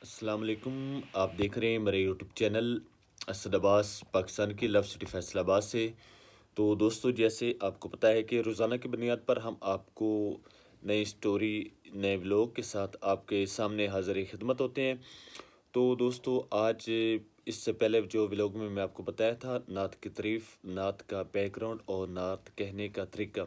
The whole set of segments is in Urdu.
السلام علیکم. آپ دیکھ رہے ہیں میرے یوٹیوب چینل اسد عباس پاکستان کی لو سٹی فیصل آباد سے. تو دوستو, جیسے آپ کو پتہ ہے کہ روزانہ کی بنیاد پر ہم آپ کو نئی سٹوری, نئے ولاگ کے ساتھ آپ کے سامنے حاضر خدمت ہوتے ہیں. تو دوستو, آج اس سے پہلے جو ولاگ میں آپ کو بتایا تھا نعت کی تعریف, نعت کا بیک گراؤنڈ اور نعت کہنے کا طریقہ.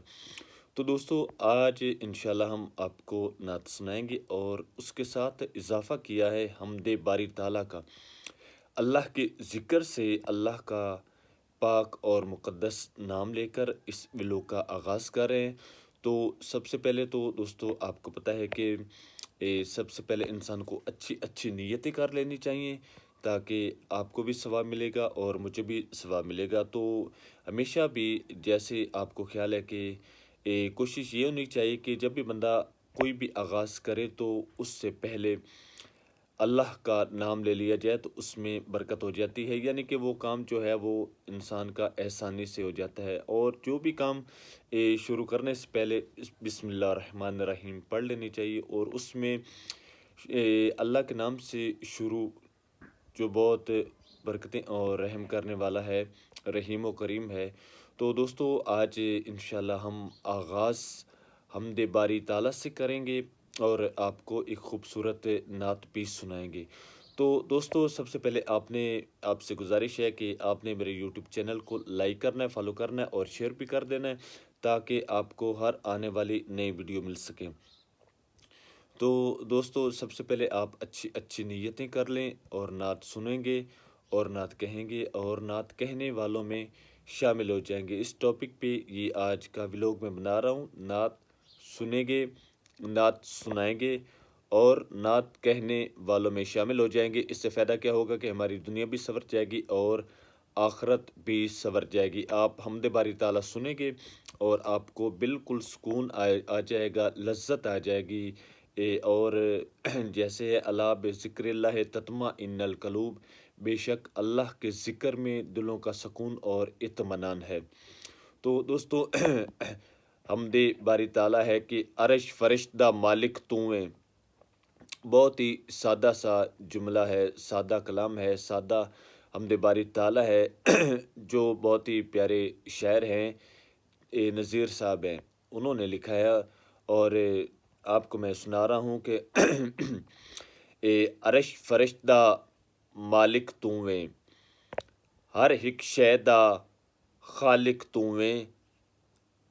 تو دوستو, آج انشاءاللہ ہم آپ کو نعت سنائیں گے اور اس کے ساتھ اضافہ کیا ہے حمد باری تعالیٰ کا. اللہ کے ذکر سے, اللہ کا پاک اور مقدس نام لے کر اس ولاگ کا آغاز کر رہے ہیں. تو سب سے پہلے تو دوستو, آپ کو پتہ ہے کہ سب سے پہلے انسان کو اچھی نیتیں کر لینی چاہیے تاکہ آپ کو بھی ثواب ملے گا اور مجھے بھی ثواب ملے گا. تو ہمیشہ بھی جیسے آپ کو خیال ہے کہ کوشش یہ ہونی چاہیے کہ جب بھی بندہ کوئی بھی آغاز کرے تو اس سے پہلے اللہ کا نام لے لیا جائے تو اس میں برکت ہو جاتی ہے. یعنی کہ وہ کام جو ہے وہ انسان کا آسانی سے ہو جاتا ہے. اور جو بھی کام شروع کرنے سے پہلے بسم اللہ الرحمن الرحیم پڑھ لینی چاہیے, اور اس میں اللہ کے نام سے شروع, جو بہت برکتیں اور رحم کرنے والا ہے, رحیم و کریم ہے. تو دوستو, آج انشاءاللہ ہم آغاز حمد باری تعالیٰ سے کریں گے اور آپ کو ایک خوبصورت نعت بھی سنائیں گے. تو دوستو, سب سے پہلے آپ سے گزارش ہے کہ آپ نے میرے یوٹیوب چینل کو لائک کرنا ہے, فالو کرنا ہے اور شیئر بھی کر دینا ہے تاکہ آپ کو ہر آنے والی نئی ویڈیو مل سکیں. تو دوستو, سب سے پہلے آپ اچھی نیتیں کر لیں اور نعت سنیں گے اور نعت کہیں گے اور نعت کہنے والوں میں شامل ہو جائیں گے. اس ٹاپک پہ یہ آج کا ولاگ میں بنا رہا ہوں. نعت سنیں گے, نعت سنائیں گے اور نعت کہنے والوں میں شامل ہو جائیں گے. اس سے فائدہ کیا ہوگا کہ ہماری دنیا بھی سنور جائے گی اور آخرت بھی سنور جائے گی. آپ حمد باری تعالیٰ سنیں گے اور آپ کو بالکل سکون آ جائے گا, لذت آ جائے گی. اور جیسے ہے الا بذکر اللہ تطمئن القلوب, بے شک اللہ کے ذکر میں دلوں کا سکون اور اطمینان ہے. تو دوستو, حمد باری تعالیٰ ہے کہ عرش فرشتہ مالک تو ہیں. بہت ہی سادہ سا جملہ ہے, سادہ کلام ہے, سادہ حمد باری تعالیٰ ہے جو بہت ہی پیارے شاعر ہیں, نذیر صاحب ہیں, انہوں نے لکھا ہے. اور آپ کو میں سنا رہا ہوں کہ عرش فرشتہ مالک تو ہیں, ہر ایک شے دا خالق تو ہیں,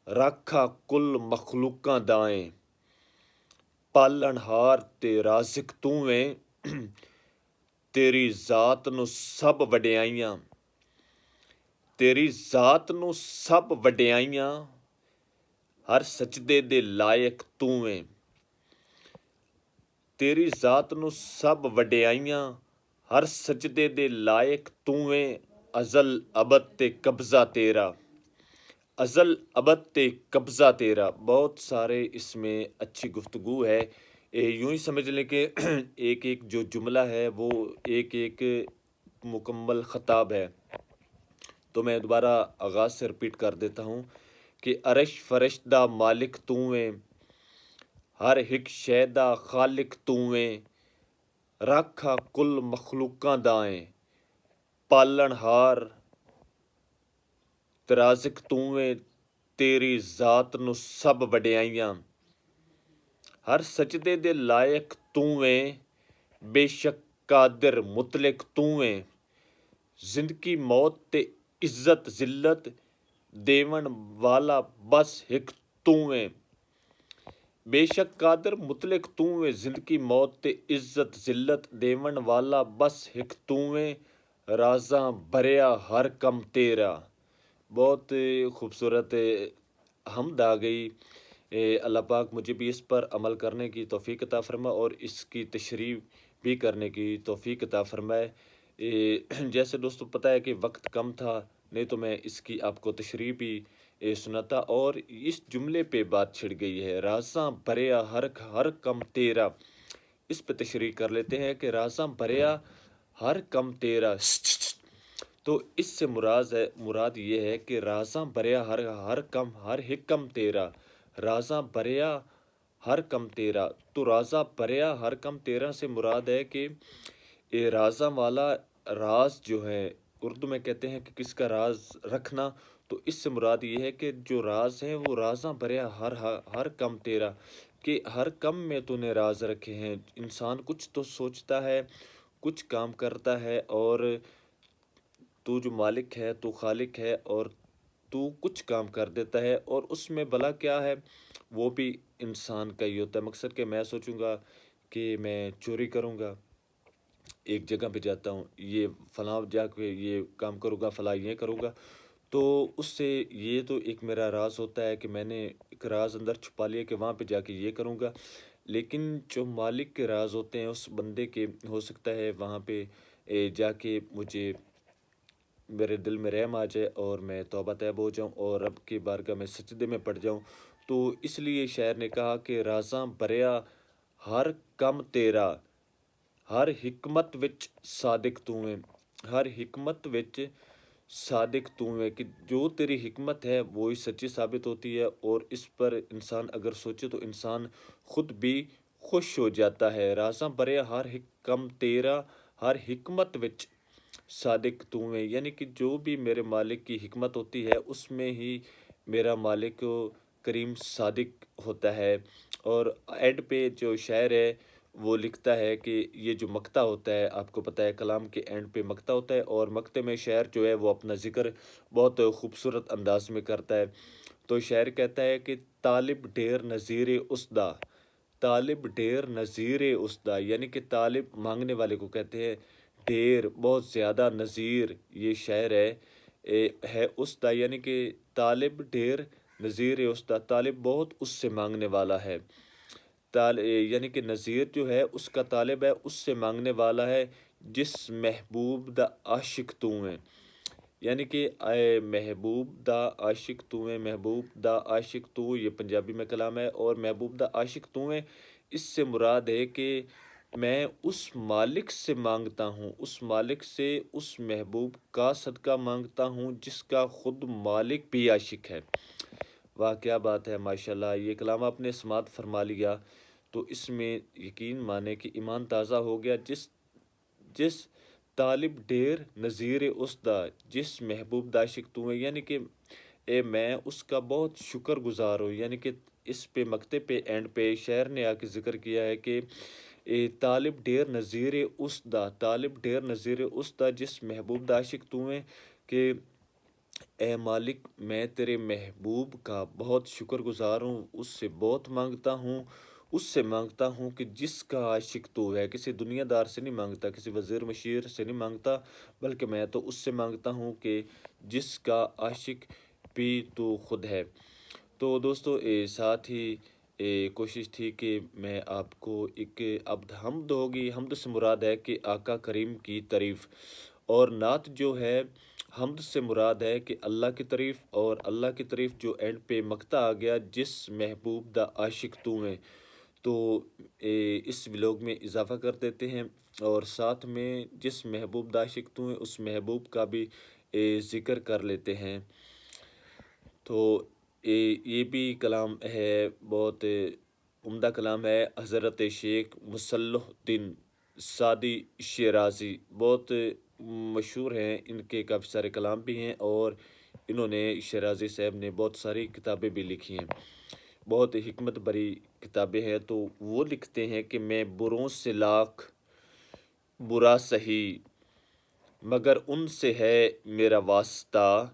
رکھا کل مخلوقاں دائیں, پالن ہار تے رازق تو ہیں, تیری ذات نو سب وڈیائیاں, تیری ذات نو سب وڈیائیاں, ہر سجدے دے لائق تو ہیں. تیری ذات نو سب وڈیائیاں, ہر سجدے دے لائق تو ہیں. ازل ابد تے قبضہ تیرا, ازل ابد تے قبضہ تیرا. بہت سارے اس میں اچھی گفتگو ہے. یوں ہی سمجھ لیں کہ ایک جو جملہ ہے وہ ایک مکمل خطاب ہے. تو میں دوبارہ آغاز سے رپیٹ کر دیتا ہوں کہ عرش فرشتہ مالک تو ہیں, ہر ایک شے دا خالق تو ہیں, رکھا کل مخلوقاں دائیں, پالن ہار تے رازق تو ہیں. تیری ذات نو سب وڈیائیاں, ہر سجدے دے لائق تو ہیں. بے شک قادر مطلق تو ہیں, زندگی موت تے عزت ذلت دیون والا بس ایک تو ہیں. بے شک قادر مطلق تو ہیں, زندگی موت تے عزت ذلت دیون والا بس ایک تو ہیں. رازاں بھریا ہر کم تیرا. بہت خوبصورت حمد آ گئی. اللہ پاک مجھے بھی اس پر عمل کرنے کی توفیق عطا فرما اور اس کی تشریح بھی کرنے کی توفیق عطا فرمائے. جیسے دوستو پتہ ہے کہ وقت کم تھا, نہیں تو میں اس کی آپ کو تشریح بھی سناتا. اور اس جملے پہ بات چھڑ گئی ہے, رازاں بھریا ہر کم تیرا. اس پہ تشریح کر لیتے ہیں کہ رازاں بھریا ہر کم تیرا. تو اس سے مراد یہ ہے کہ رازاں بھریا ہر حکم تیرا. رازاں بھریا ہر کم تیرا، تو رازہ بریا ہر کم تیرا سے مراد ہے کہ یہ رازہ والا راز جو ہے، اردو میں کہتے ہیں کہ کس کا راز رکھنا، تو اس سے مراد یہ ہے کہ جو راز ہیں وہ رازاں بریا ہر کم تیرا، کہ ہر کم میں تو نے راز رکھے ہیں۔ انسان کچھ تو سوچتا ہے، کچھ کام کرتا ہے، اور تو جو مالک ہے، تو خالق ہے، اور تو کچھ کام کر دیتا ہے، اور اس میں بھلا کیا ہے، وہ بھی انسان کا ہی ہوتا ہے۔ مقصد کہ میں سوچوں گا کہ میں چوری کروں گا، ایک جگہ پہ جاتا ہوں، یہ فلاں جا کے یہ کام کروں گا، فلاں یہ کروں گا، تو اس سے یہ تو ایک میرا راز ہوتا ہے کہ میں نے ایک راز اندر چھپا لیا کہ وہاں پہ جا کے یہ کروں گا۔ لیکن جو مالک کے راز ہوتے ہیں اس بندے کے، ہو سکتا ہے وہاں پہ جا کے مجھے میرے دل میں رحم آ جائے اور میں توبہ طیب ہو جاؤں اور رب کی بارگاہ میں سجدے میں پڑ جاؤں۔ تو اس لیے شاعر نے کہا کہ رازاں بریا ہر کم تیرا، ہر حکمت وچ صادق تو ہے، ہر حکمت وچ صادق تو ہے، کہ جو تیری حکمت ہے وہی سچی ثابت ہوتی ہے، اور اس پر انسان اگر سوچے تو انسان خود بھی خوش ہو جاتا ہے۔ رازاں بریا ہر کم تیرا، ہر حکمت وچ صادق تو ہے، یعنی کہ جو بھی میرے مالک کی حکمت ہوتی ہے اس میں ہی میرا مالک کریم صادق ہوتا ہے۔ اور اینڈ پہ جو شاعر ہے وہ لکھتا ہے کہ یہ جو مقطع ہوتا ہے، آپ کو پتہ ہے کلام کے اینڈ پہ مقطع ہوتا ہے، اور مقطع میں شاعر جو ہے وہ اپنا ذکر بہت خوبصورت انداز میں کرتا ہے۔ تو شاعر کہتا ہے کہ طالب ڈھیر نظیر اسدا، طالب ڈھیر نظیر اسدا، یعنی کہ طالب مانگنے والے کو کہتے ہیں، ڈھیر بہت زیادہ، نظیر یہ شاعر ہے اسدا، یعنی کہ طالب ڈھیر نظیر اسدا، طالب بہت اس سے مانگنے والا ہے، یعنی کہ نظیر جو ہے اس کا طالب ہے، اس سے مانگنے والا ہے، جس محبوب دا عاشق تو ہے، یعنی کہ اے محبوب دا عاشق تو ہے، محبوب دا عاشق تو، یہ پنجابی میں کلام ہے، اور محبوب دا عاشق تو ہے، اس سے مراد ہے کہ میں اس مالک سے مانگتا ہوں، اس مالک سے اس محبوب کا صدقہ مانگتا ہوں جس کا خود مالک بھی عاشق ہے۔ واہ کیا بات ہے، ماشاءاللہ، یہ کلام آپ نے سماعت فرما لیا تو اس میں یقین مانے کہ ایمان تازہ ہو گیا۔ جس طالب ڈھیر نظیر اسدا، جس محبوب دا عاشق تو ہے، یعنی کہ میں اس کا بہت شکر گزار ہوں، یعنی کہ اس پہ مقطع پہ اینڈ پہ شاعر نے آ کے ذکر کیا ہے کہ طالب ڈھیر نظیر اسدا، طالب ڈھیر نظیر اسدا، جس محبوب دا عاشق تو ہے، کہ اے مالک میں تیرے محبوب کا بہت شکر گزار ہوں، اس سے بہت مانگتا ہوں، اس سے مانگتا ہوں کہ جس کا عاشق تو ہے، کسی دنیا دار سے نہیں مانگتا، کسی وزیر مشیر سے نہیں مانگتا، بلکہ میں تو اس سے مانگتا ہوں کہ جس کا عاشق بھی تو خود ہے۔ تو دوستو ساتھ ہی کوشش تھی کہ میں آپ کو ایک عبد حمد ہوگی، حمد سے مراد ہے کہ آقا کریم کی تعریف، اور نعت جو ہے حمد سے مراد ہے کہ اللہ کی تعریف، اور اللہ کی تعریف جو اینڈ پہ مقطع آ گیا، جس محبوب دا عاشق تو ہے، تو اس ولاگ میں اضافہ کر دیتے ہیں، اور ساتھ میں جس محبوب دا عاشق تو ہے اس محبوب کا بھی ذکر کر لیتے ہیں۔ تو یہ بھی کلام ہے، بہت عمدہ کلام ہے، حضرت شیخ مصلح الدین سعدی شیرازی، بہت مشہور ہیں، ان کے کافی سارے کلام بھی ہیں، اور انہوں نے شیرازی صاحب نے بہت ساری کتابیں بھی لکھی ہیں، بہت حکمت بری کتابیں ہیں۔ تو وہ لکھتے ہیں کہ میں بروں سے لاکھ برا سہی، مگر ان سے ہے میرا واسطہ،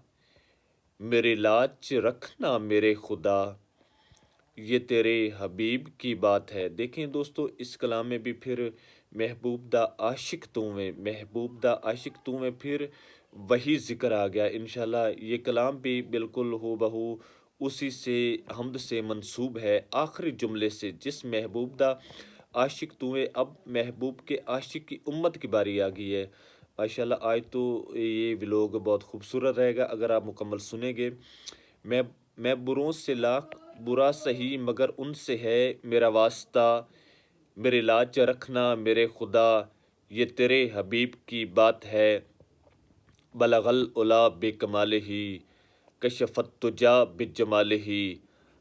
میرے لاج رکھنا میرے خدا، یہ تیرے حبیب کی بات ہے۔ دیکھیں دوستو اس کلام میں بھی پھر محبوب دا عاشق تو میں، محبوب دا عاشق تو میں پھر وہی ذکر آ گیا۔ انشاءاللہ یہ کلام بھی بالکل ہو بہو اسی سے حمد سے منسوب ہے، آخری جملے سے، جس محبوب دا عاشق تو ہے۔ اب محبوب کے عاشق کی امت کی باری آ گئی ہے۔ ماشاءاللہ آج تو یہ ولاگ بہت خوبصورت رہے گا اگر آپ مکمل سنیں گے۔ میں بروں سے لاکھ برا سہی، مگر ان سے ہے میرا واسطہ، میرے لاج رکھنا میرے خدا، یہ تیرے حبیب کی بات ہے، بلغ العلا بکمالہ، کشف الدجیٰ بجمالہ،